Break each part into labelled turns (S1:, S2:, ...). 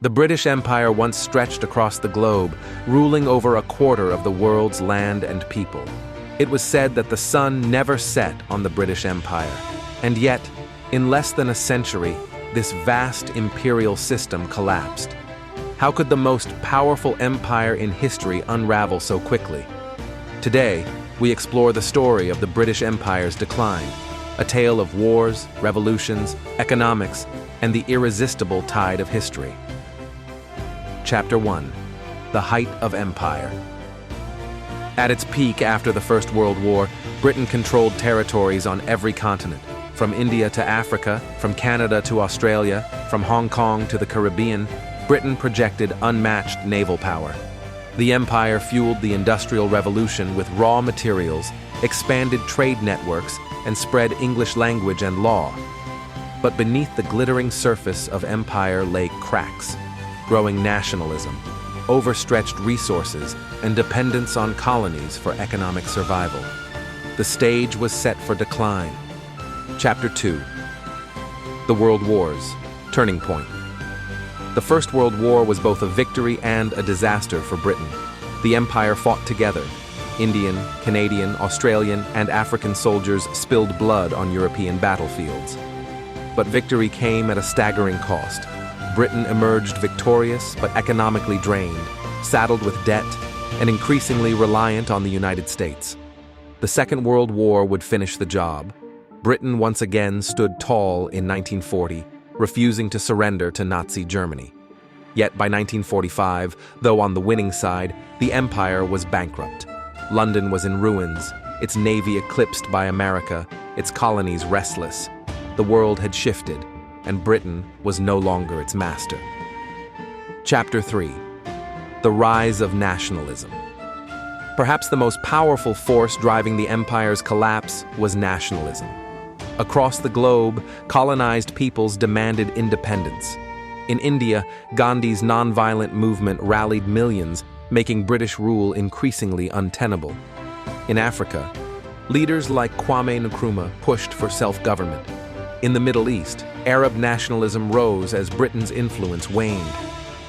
S1: The British Empire once stretched across the globe, ruling over a quarter of the world's land and people. It was said that the sun never set on the British Empire. And yet, in less than a century, this vast imperial system collapsed. How could the most powerful empire in history unravel so quickly? Today, we explore the story of the British Empire's decline, a tale of wars, revolutions, economics, and the irresistible tide of history. Chapter 1. The Height of Empire. At its peak after the First World War, Britain controlled territories on every continent, from India to Africa, from Canada to Australia, from Hong Kong to the Caribbean. Britain projected unmatched naval power. The empire fueled the Industrial Revolution with raw materials, expanded trade networks, and spread English language and law. But beneath the glittering surface of empire lay cracks, growing nationalism, overstretched resources, and dependence on colonies for economic survival. The stage was set for decline. Chapter 2. The World Wars. Turning point. The First World War was both a victory and a disaster for Britain. The empire fought together. Indian, Canadian, Australian, and African soldiers spilled blood on European battlefields. But victory came at a staggering cost. Britain emerged victorious but economically drained, saddled with debt, and increasingly reliant on the United States. The Second World War would finish the job. Britain once again stood tall in 1940, refusing to surrender to Nazi Germany. Yet by 1945, though on the winning side, the empire was bankrupt. London was in ruins, its navy eclipsed by America, its colonies restless. The world had shifted, and Britain was no longer its master. Chapter 3. The Rise of Nationalism. Perhaps the most powerful force driving the empire's collapse was nationalism. Across the globe, colonized peoples demanded independence. In India, Gandhi's nonviolent movement rallied millions, making British rule increasingly untenable. In Africa, leaders like Kwame Nkrumah pushed for self-government. In the Middle East, Arab nationalism rose as Britain's influence waned.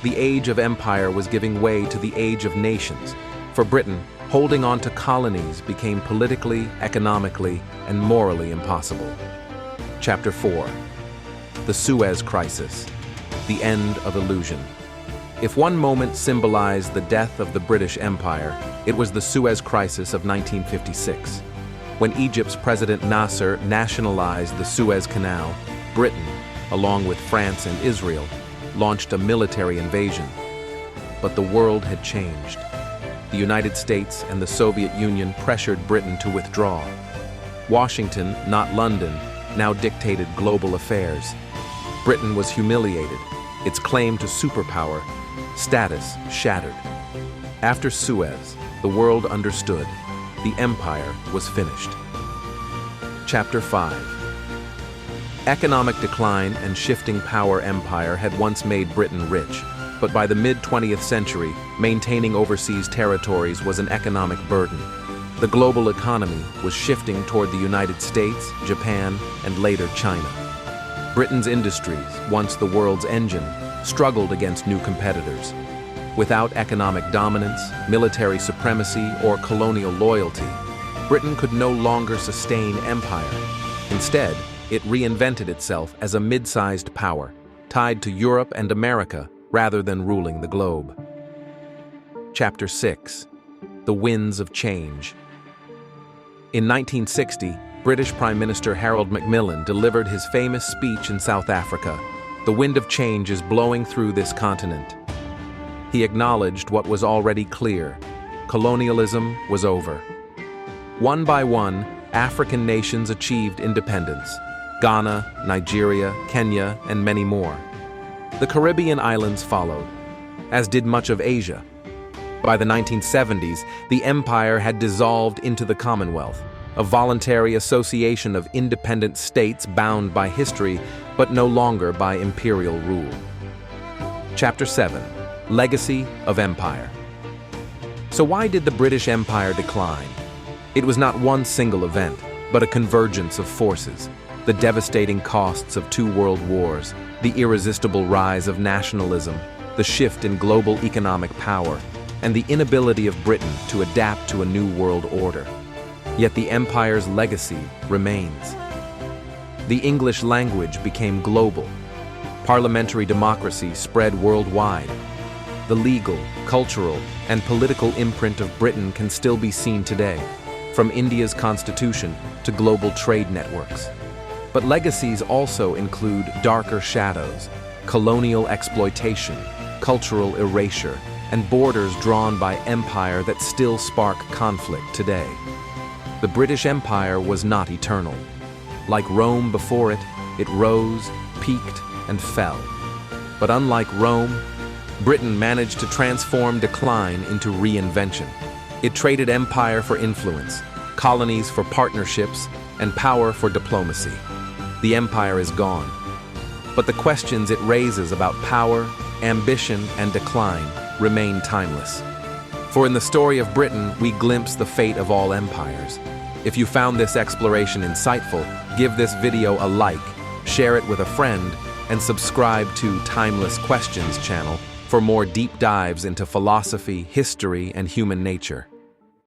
S1: The age of empire was giving way to the age of nations. For Britain, holding on to colonies became politically, economically, and morally impossible. Chapter 4. The Suez Crisis. The End of Illusion. If one moment symbolized the death of the British Empire, it was the Suez Crisis of 1956. When Egypt's President Nasser nationalized the Suez Canal, Britain, along with France and Israel, launched a military invasion. But the world had changed. The United States and the Soviet Union pressured Britain to withdraw. Washington, not London, now dictated global affairs. Britain was humiliated, its claim to superpower status shattered. After Suez, the world understood the empire was finished. Chapter 5. Economic decline and shifting power empire had once made Britain rich, but by the mid-20th century, maintaining overseas territories was an economic burden. The global economy was shifting toward the United States, Japan, and later China. Britain's industries, once the world's engine, struggled against new competitors. Without economic dominance, military supremacy, or colonial loyalty, Britain could no longer sustain empire. Instead, it reinvented itself as a mid-sized power, tied to Europe and America rather than ruling the globe. Chapter 6. The Winds of Change. In 1960, British Prime Minister Harold Macmillan delivered his famous speech in South Africa. The wind of change is blowing through this continent. He acknowledged what was already clear: colonialism was over. One by one, African nations achieved independence: Ghana, Nigeria, Kenya, and many more. The Caribbean islands followed, as did much of Asia. By the 1970s, the empire had dissolved into the Commonwealth, a voluntary association of independent states bound by history, but no longer by imperial rule. Chapter 7. Legacy of Empire. So why did the British Empire decline? It was not one single event, but a convergence of forces. The devastating costs of 2 world wars, the irresistible rise of nationalism, the shift in global economic power, and the inability of Britain to adapt to a new world order. Yet the empire's legacy remains. The English language became global. Parliamentary democracy spread worldwide. The legal, cultural, and political imprint of Britain can still be seen today, from India's constitution to global trade networks. But legacies also include darker shadows, colonial exploitation, cultural erasure, and borders drawn by empire that still spark conflict today. The British Empire was not eternal. Like Rome before it, it rose, peaked, and fell. But unlike Rome, Britain managed to transform decline into reinvention. It traded empire for influence, colonies for partnerships, and power for diplomacy. The empire is gone. But the questions it raises about power, ambition, and decline remain timeless. For in the story of Britain, we glimpse the fate of all empires. If you found this exploration insightful, give this video a like, share it with a friend, and subscribe to Timeless Questions channel for more deep dives into philosophy, history, and human nature.